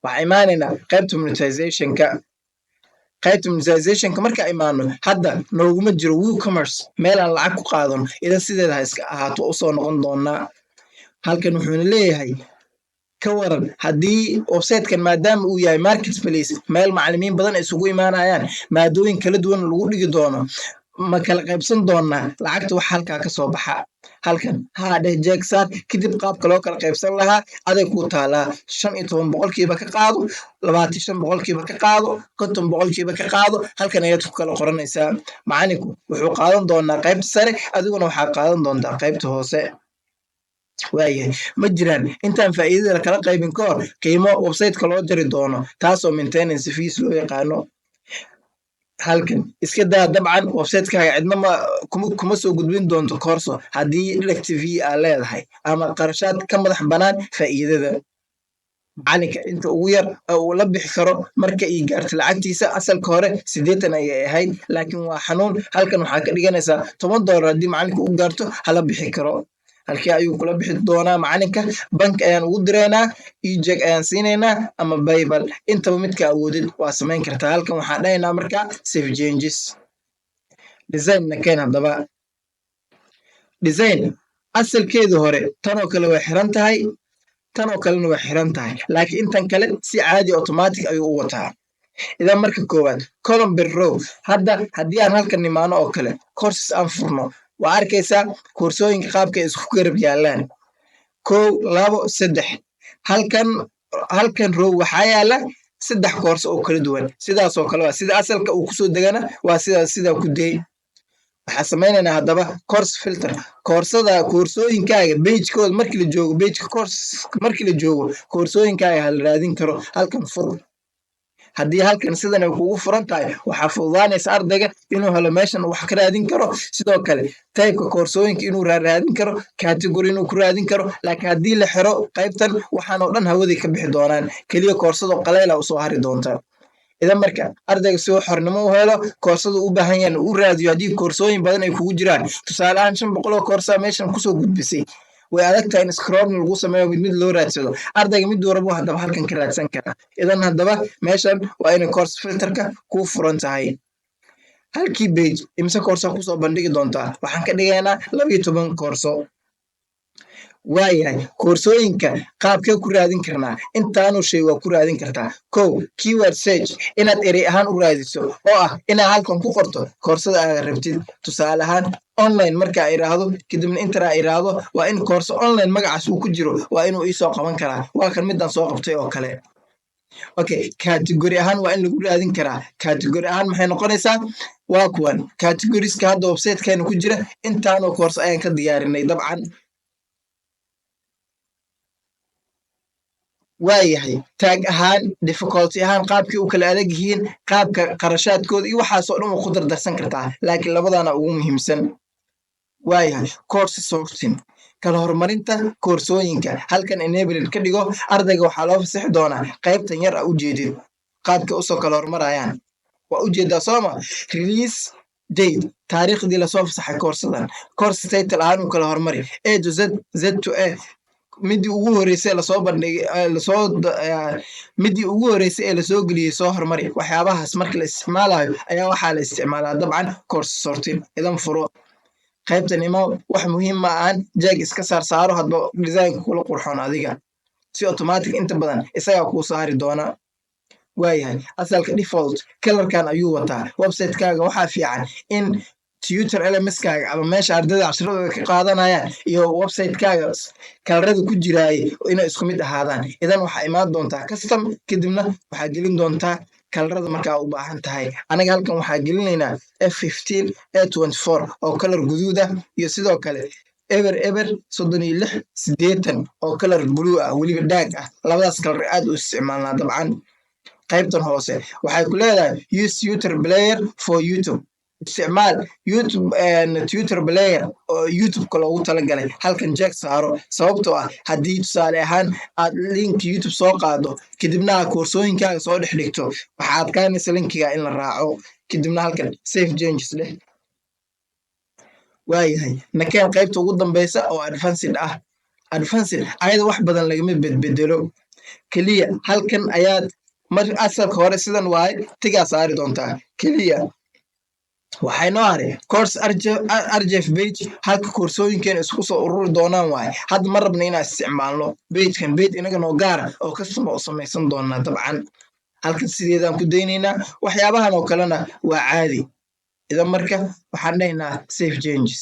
waxaa imaanaynaa qaybta monetizationka. qaybta monetizationka marka imaano hadda nooguma jiro WooCommerce meel aan lacag ku qaadano, idan sideeda ha iska ahaato usoo noqon doonaa. halkan wuxuuna leeyahay ka waran haddii websitekan maadaama uu yahay marketplace meel macalimiin badan ay isugu imaanayaan maadooyin kala duwan lagu dhigi doono, ma kala qaybsan doonaa lacagta wax halkaa ka soo baxa. halkan haa dheh jeegsaar kadib qaabka loo kala qaybsan lahaa aday ku taalaa. 15% ka qaado, 25% ka qaado, 50% ka qaado, halkan ayaad ku kala qoranaysaa. macalinku wuxuu qaadan doonaa qaybta sare, adiguna waxaa qaadan doontaa qaybta hoose. waayahay ma jiraan intaan faa'iidada la kala qaybin ka hor qiimo websiteka loo jari doono taasoo maintenance fees loo yaqaano. halkan iska daa dabcan websitekaaga cidna kuma soo gudbin doonto koorso haddii direct fee aa leedahay ama qarashaad ka madax banaan faa'iidada. macalinka inta ugu yar uu la bixi karo marka ii gaarto lacagtiisa asalka hore 80 ayay ahayd, laakiin waa xanuun. halkan waxaa ka dhiganaysaa $10 haddii macalinka u gaarto hala bixi karo. halkii ayuu kula bixi doonaa macalinka? bank ayaan ugu direynaa, ejeg ayaan siinaynaa ama baybal, intaba midka awoodid waa samayn kartaa. halkan waxaan dhahaynaa markaa save changes. designna keen haddaba. design asalkeedu hore tanoo kale way xiran tahay, tanoo kalena way xiran tahay, laakiin intan kale si caadi automatic ayuu u wataa. idan marka koowaad column per row. hadda haddii aan halkan nimaano oo kale courses aan furno waa arkaysaa koorsooyinka qaabka ay isku garab yaalaan 1 2 3. halkan row waxaa yaala 3 koorso oo kala duwan. sidaasoo kale waa sida asalka uu kusoo degana waa sidaa ku day. waxaa samaynaynaa haddaba course filter. koorsooyinkaaga pagekooda markii la joogo pageka course markii la joogo koorsooyinkaaga hala raadin karo. halkan fur. haddii halkan sidan ay kugu furan tahay waxaa fududaanaysa ardayga inuu helo meeshan wax ka raadin karo, sidoo kale taybka koorsooyinka inuu raadin karo, category inuu ku raadin karo. laakiin haddii la xiro qaybtan waxaan oo dhan hawaday ka bixi doonaan, keliya koorsado qaleyla usoo hari doonta. idan marka ardayga si uu xornimo u helo koorsada u baahan yahan u raadiyo haddii koorsooyin badan ay kugu jiraan, tusaale ahaan 500 oo koorsaa meeshan kusoo gudbisay, way adagtahay in scroll lagu sameeyo mid loo raadsado. ardayga mid warabo haddaba halkan ka raadsan karaa. idan haddaba meeshan waa inay course filterka kuu furan tahay. halkii page imse koorsa kusoo bandhigi doontaa? waxaan ka dhigaynaa 12 koorso. waayahay koorsooyinka qaabkee ku raadin karnaa? intaanu shay waa ku raadin kartaa. 1 keyword search, inaad erey ahaan u raadiso oo ah inaad halkan ku qorto koorsada aad rabtid. tusaale ahaan online markaa iraahdo kadibna intaa iraahdo waa in koorso online magacaas uu ku jiro waa inuu iisoo qaban karaa. waa kan midaan soo qabtay oo kale. okay category ahaan waa in lagu raadin karaa. category ahaan maxay noqonaysaa? waa kuwan categorieska hadda websitekeena ku jira. intaanoo koorso ayaan ka diyaarinay dabcan. waayahay taag ahaan difficulty ahaan qaabkii u kala adag yihiin, qaabka qarashaadkooda iyo waxaasoo dhan waa ku dardarsan kartaa, laakiin labadaana ugu muhiimsan. waayahay course sorting, kala horumarinta koorsooyinka. halkan enabled ka dhigo. ardayga waxaa loo fasaxi doonaa qaybtan yar a ujeedid qaabka usoo kala horumarayaan. waa ujeedaa sooma? release date, taariikhdii lasoo fasaxay koorsadan. course title ahaan u kala horumari a to z, z to a. midii ugu horeysay lasoo bandhigay midii ugu horeysay ee lasoo geliyey soo hormari. waxyaabahaas marka la isticmaalayo ayaa waxaa la isticmaalaa dabcan course sorting. idan furo qaybtan imaam wax muhiim ma ahan, jag iska saaro hadba designka kula qurxoon adiga, si automatic inta badan isagaa kuu saari doona. waayahay asalka default kalarkan ayuu wataa. websitekaaga waxaa fiican in tutor LMS-kaaga ama meesha ardayda casharadooda ka qaadanayaan iyo websitekaaga kalarada ku jiraaye inay isku mid ahaadaan. idan waxaa imaan doontaa custom, kadibna waxaa gelin doontaa kalarada markaa u baahan tahay. anaga halkan waxaa gelinaynaa F15 A24 oo kalar guduud ah iyo sidoo kale eber 3680 oo kalar blue ah weliba daag ah. labadaas kalar aad u isticmaalnaa dabcan. qaybtan hoose waxay ku leedahay use tutor player for YouTube. isticmaal YouTube tutor player oo YouTube-ka loogu talagalay. halkan jag saaro, sababtoo ah haddii tusaale ahaan aad link YouTube soo qaado kadibna aad koorsooyinkaaga soo dhex dhigto waxaa adkaanaysa linkiga in la raaco. kadibna halkan save changes dheh. waayahay nakeen qaybta ugu dambeysa oo advanced ah. advanced ayada wax badan lagama bedbedelo. keliya halkan ayaad mar asalka hore sidan waaye tigaa saari doontaa keliya waxay noo haray course rjf page halka koorsooyinkeena isku soo ururi doonaan waaye hadda ma rabna inaan isticmaalno pagekan page inaga noo gaara oo kastama u samaysan doonaa dabcan halkan sideedaan ku daynaynaa waxyaabahan oo kalena waa caadi idan marka waxaan dhahaynaa safe changes